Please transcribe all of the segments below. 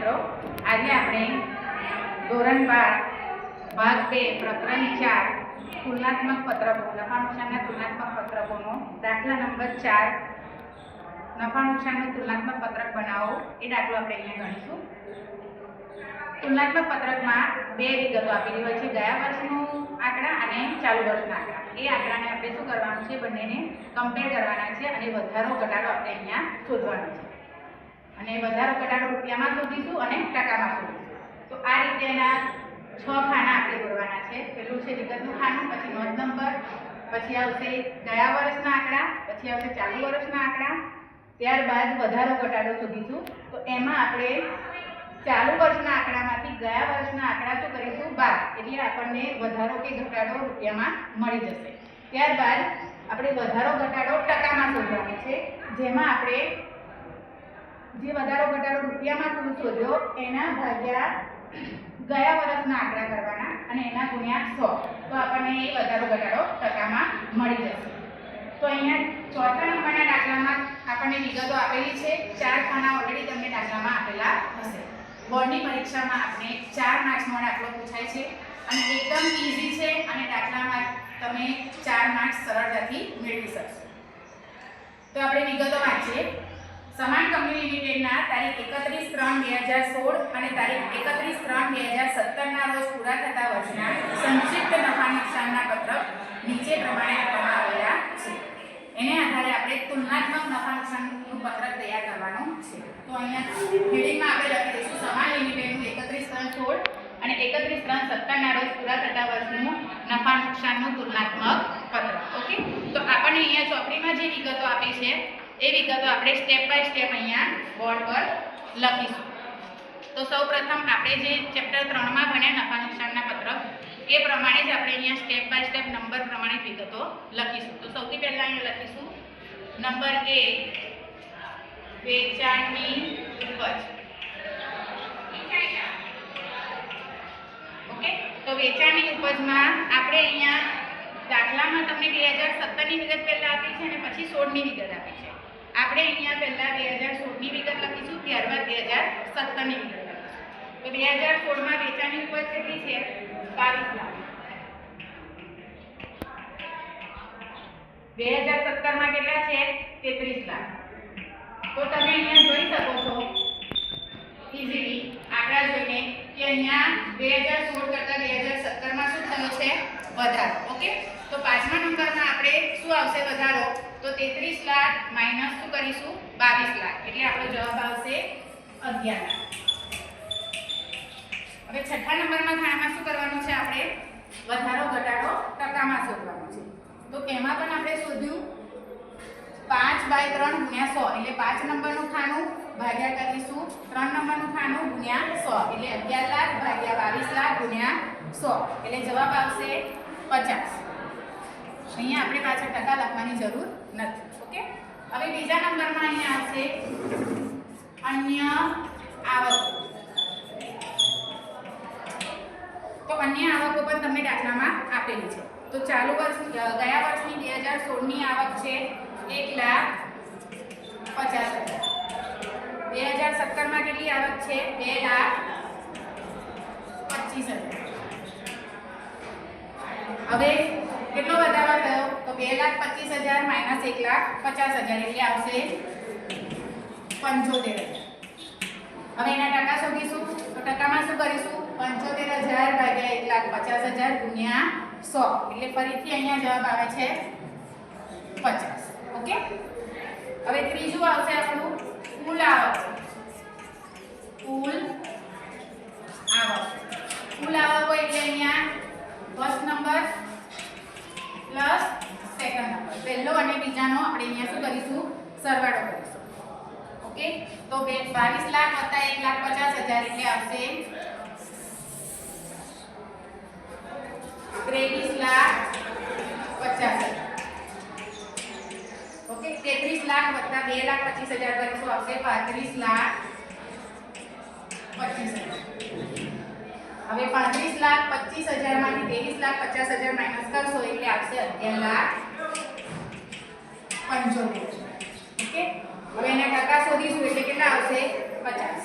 મિત્રો, આજે આપણે ધોરણ 12 ભાગ 2 પ્રકરણ 4 તુલનાત્મક પત્રકો નફા નુકસાનના તુલનાત્મક પત્રકોનો દાખલા નંબર 4 નફા નુકસાનનું તુલનાત્મક પત્રક બનાવો એ દાખલો આપણે અહીંયા ગણીશું. તુલનાત્મક પત્રકમાં બે વિગતો આપેલી હોય છે, ગયા વર્ષનું આંકડા અને ચાલુ વર્ષના આંકડા. એ આંકડાને આપણે શું કરવાનું છે, બંનેને કમ્પેર કરવાના છે અને વધારો ઘટાડો આપણે અહીંયા શોધવાનો છે. અને વધારો ઘટાડો રૂપિયામાં શોધીશું અને ટકામાં શોધીશું. તો આ રીતે એના 6 ખાના આપણે દોરવાના છે. પહેલું છે વિગતનું ખાનું, પછી નોંધ નંબર, પછી આવશે ગયા વર્ષના આંકડા, પછી આવશે ચાલુ વર્ષના આંકડા, ત્યારબાદ વધારો ઘટાડો શોધીશું. તો એમાં આપણે ચાલુ વર્ષના આંકડામાંથી ગયા વર્ષના આંકડા શું કરીશું, બાદ, એટલે આપણને વધારો કે ઘટાડો રૂપિયામાં મળી જશે. ત્યારબાદ આપણે વધારો ઘટાડો ટકામાં શોધવાનો છે, જેમાં આપણે જે વધારો ઘટાડો રૂપિયામાં કુલ શોધ્યો એના ભાગ્યા ગયા વર્ષના આંકડા કરવાના અને એના ગુણ્યા 100, તો આપણને એ વધારો ઘટાડો ટકામાં મળી જશે. તો અહીંયા ચોથા નંબરના દાખલામાં આપણને વિગતો આપેલી છે. 4 ખાના ઓલરેડી તમને દાખલામાં આપેલા હશે. બોર્ડની પરીક્ષામાં આપણે 4 માર્ક્સનો દાખલો પૂછાય છે અને એકદમ ઈઝી છે અને દાખલામાં તમે 4 માર્ક્સ સરળતાથી મેળવી શકશો. તો આપણે વિગતો વાંચીએ. સમાન કંપની લિમિટેડના તારીખ 31/3/2016 અને તારીખ 31/3/2017 ના રોજ પૂરા થતા વર્ષના સંક્ષિપ્ત નફા નુકસાનના પત્રક નીચે પ્રમાણે આપવામાં આવેલા છે. એને આધારે આપણે તુલનાત્મક નફા નુકસાનનું પત્રક તૈયાર કરવાનું છે. તો અહીંયા હેડિંગમાં આપણે લખી દઈશું સમાન લિમિટેડનું 31/3/16 અને 31/3/17 ના રોજ પૂરા થતા વર્ષનું નફા નુકસાનનું તુલનાત્મક પત્રક. ઓકે, તો આપણને અહીંયા ચોપડીમાં જે વિગતો આપી છે એ વિગતો આપણે સ્ટેપ બાય સ્ટેપ અહીંયા બોર્ડ પર લખીશું. તો સૌપ્રથમ આપણે જે ચેપ્ટર 3 માં ભણ્યા નફા નુકસાનના પત્રક એ પ્રમાણે જ આપણે અહીંયા સ્ટેપ બાય સ્ટેપ નંબર પ્રમાણે વિગતો લખીશું. તો સૌથી પહેલા અહીંયા લખીશું નંબર 1 વેચાણની ઉપજ. ઓકે, તો વેચાણની ઉપજમાં આપણે અહીંયા દાખલામાં તમને 2017 ની વિગત પહેલા આપી છે અને પછી 16 ની વિગત આપી છે. આપણે અહીંયા પહેલા 2016 ની વિગત લખીશું, ત્યારબાદ 2017 ની વિગત લખીશું. તો 2016 માં વેચાણની ઉપજ કેટલી છે, 22 લાખ. 2017 માં કેટલા છે, 33 લાખ. તો તમે અહીંયા જોઈ શકો છો ઈઝીલી આંકડા જોઈને કે અહીંયા 2016 કરતા 2017 માં શું થયો છે, વધારો. ઓકે, તો 5મા નંબરમાં આપણે શું આવશે વધારો, તો 33 લાખ માઈનસ શું કરીશું, 22 લાખ, એટલે આપણો જવાબ આવશે 11 લાખ. હવે 6થા નંબરમાં ખાનામાં શું કરવાનું છે, આપણે વધારો ઘટાડો ટકામાં શોધવાનો છે. તો એમાં પણ આપણે શોધ્યું 5/3 ગુણ્યા 100, એટલે 5 નંબરનું ખાનું ભાગ્યા કરીશું 3 નંબરનું ખાનું ગુણ્યા 100, એટલે 11 લાખ ભાગ્યા 22 લાખ ગુણ્યા 100, એટલે જવાબ આવશે 50. અહીંયા આપણે પાછળ ટકા લખવાની જરૂર નથી. ઓકે, હવે બીજા નંબરમાં અહીંયા આવશે અન્ય આવક. તો અન્ય આવકો પણ તમને દાખલામાં આપેલી છે. તો ચાલુ વર્ષ ગયા વર્ષની 2016 ની આવક છે 1,50,000. 2017 માં કેટલી આવક છે, 2,25,000. હવે કેટલો વધારો થયો, તો 2,25,000 માઈનસ 1,50,000, એટલે આવશે 75,000. હવે એના ટકા શોધીશું. તો ટકામાં શું કરીશું, 75,000 ભાગ્યા 1,50,000 ગુણ્યા 100, એટલે ફરીથી અહીંયા જવાબ આવે છે 50. ઓકે, હવે ત્રીજું આવશે આપણું કુલ આવક. કુલ આવક, કુલ આવકો એટલે અહીંયા first number plus second number, પહેલો અને બીજાનો આપણે અહીંયા શું કરીશું, સરવાળો કરીશું. ઓકે, તો 22 લાખ વત્તા 1,50,000 એટલે આવશે 23,50,000. ઓકે, 33 લાખ વત્તા 2,25,000 કરીશું, આવશે 35,25,000. હવે 35,25,000 માંથી 23,50,000 માઈનસ કરશો એટલે આવશે 11,75,000. ઓકે, હવે એના ટકા શોધીશું એટલે કેટલા આવશે, 50.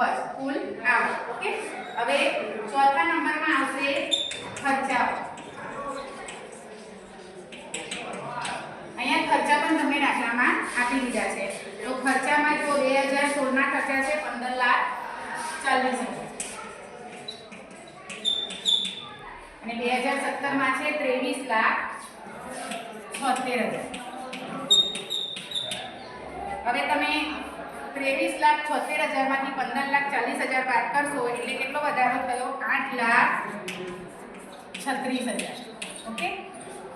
ઉપર કુલ આવક. ઓકે, હવે ચોથા નંબરમાં આવશે ખર્ચાઓ. અહીંયા ખર્ચા પણ તમને દાખલામાં આપી દીધા છે. તો ખર્ચામાં જો 2016 ના ખર્ચા છે 15,40,000 અને 2017 માં છે 23,76,000. હવે તમે 23,76,000 માંથી 15,40,000 બાદ કરશો એટલે કેટલો વધારો થયો? 8,36,000. ઓકે,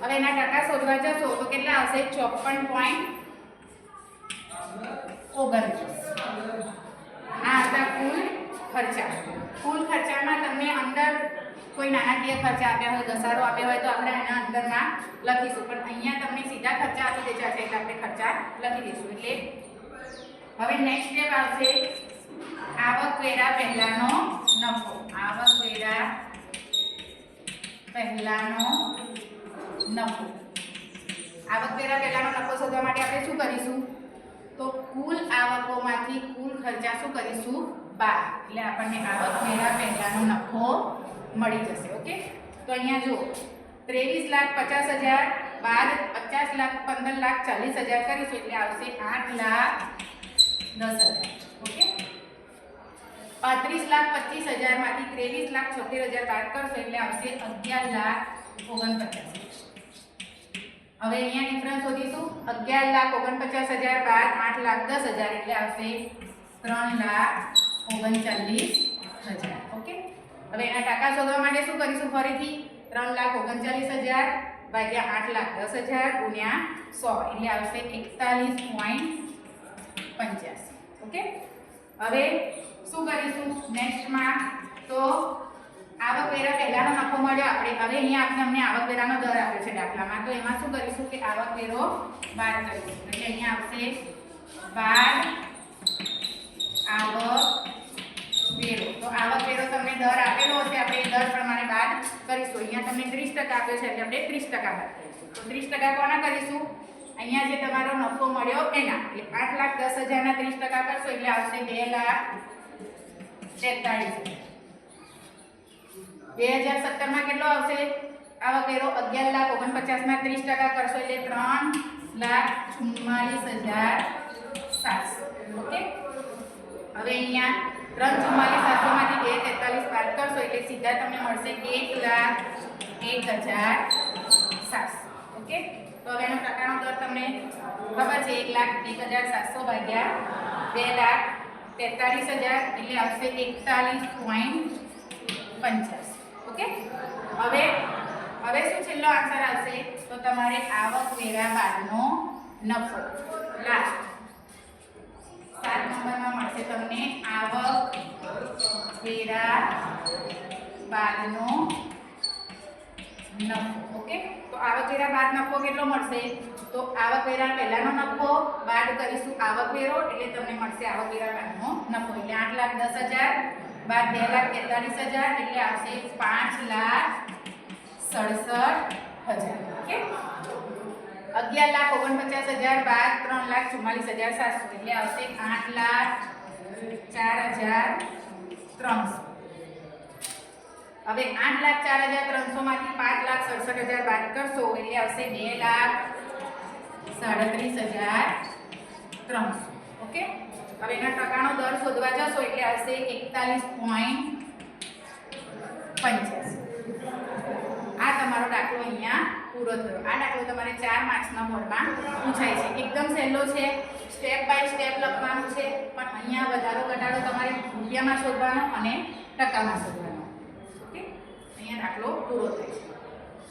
હવે એના ટકા શોધવા જશો તો કેટલા આવશે? 54.29. આ હતા કુલ ખર્ચા. કુલ ખર્ચામાં તમને અંદર કોઈ નાણાકીય ખર્ચા આપ્યા હોય, ઘસારો આપ્યા હોય તો આપણે એના અંદરમાં લખીશું, પણ અહીંયા તમને સીધા ખર્ચા આપી દેતા છે એટલે આપણે ખર્ચા લખી દઈશું. એટલે હવે નેક્સ્ટ સ્ટેપ આવશે આવકવેરા પહેલાનો નફો. આવકવેરા પહેલાનો નફો. આવકવેરા પહેલાનો નફો શોધવા માટે આપણે શું કરીશું? તો કુલ આવકોમાંથી કુલ ખર્ચા શું કરીશું? બાદ. એટલે આપણને આવકવેરા પહેલાનો નફો મળી જશે. ઓકે, તો અહીંયા જુઓ 23,50,000 બાદ 15,40,000 કરીશું એટલે આવશે 8,10,000. ઓકે, 35,25,000 માંથી 23,76,000 બાદ કરશો એટલે આવશે 11,49,000. હવે અહીંયા ડિફરન્સ શોધીશું. 11,49,000 બાદ 8,10,000 એટલે આવશે 3,39,000. ઓકે, હવે એના ટકા શોધવા માટે શું કરીશું? ફરીથી 3,39,000 ભાગ્યા 8,10,000 ગુણ્યા 100 એટલે આવશે 41.85. ઓકે, હવે શું કરીશું નેક્સ્ટમાં? તો આવકવેરા પહેલાનો નફો મળ્યો આપણે. હવે અહીંયા અમને આવકવેરાનો દર આપ્યો છે દાખલામાં, તો એમાં શું કરીશું કે આવકવેરો બાદ કરીશું. એટલે અહીંયા આવશે બાદ આવકવેરો. તો આવકવેરો તમને દર આપેલો હશે, આપણે એ દર પ્રમાણે બાદ કરીશું. અહીંયા તમને 30% આપ્યો છે એટલે આપણે 30% બાદ કરીશું. તો 30% કોના કરીશું? અહીંયા જે તમારો નફો મળ્યો એના. એટલે 8,10,000 ના 30% કરશો એટલે આવશે 2,43,000. 2017 માં કેટલો આવશે આવકવેરો? 11,49,000 ના 30% કરશો એટલે 3,44,700. ઓકે, હવે અહીંયા 3,44,700 માંથી 2,43 બાદ કરશો એટલે સીધા તમને મળશે 1,01,700. ઓકે, તો હવે એનો ટકાનો દર તમને ખબર છે 1,01,700 ભાગ્યા 2,43,000 એટલે આવશે 41.85. ઓકે, હવે શું છેલ્લો આન્સર આવશે? તો તમારે આવકવેરા બાદનો નફો. લાસ્ટ 7 નંબરમાં મળશે તમને આવકવેરા બાદનો નફો. ઓકે, તો આવકવેરા બાદ નફો કેટલો મળશે? તો આવકવેરા પહેલાનો નફો બાદ કરીશું આવકવેરો એટલે તમને મળશે આવકવેરા બાદનો નફો. એટલે 8,10,000 બાદ 2,43,000 એટલે આવશે 5,67,000. ઓકે, 11,49,000 બાદ 3,44,700 એટલે આવશે 8,04,300. હવે 8,04,300 માંથી 5,67,000 બાદ કરશો એટલે આવશે 2,37,300. ઓકે, હવે એના ટકાનો દર શોધવા જશો એટલે આવશે 41.85. આ તમારો દાખલો અહીંયા પૂરો થયો. આ દાખલો તમારે 4 માર્ક્સના બોર્ડમાં પૂછાય છે. એકદમ સહેલો છે, સ્ટેપ બાય સ્ટેપ લખવાનું છે, પણ અહીંયા વધારો ઘટાડો તમારે રૂપિયામાં શોધવાનો અને ટકામાં શોધવાનો. ઓકે, અહીંયા દાખલો પૂરો થાય છે.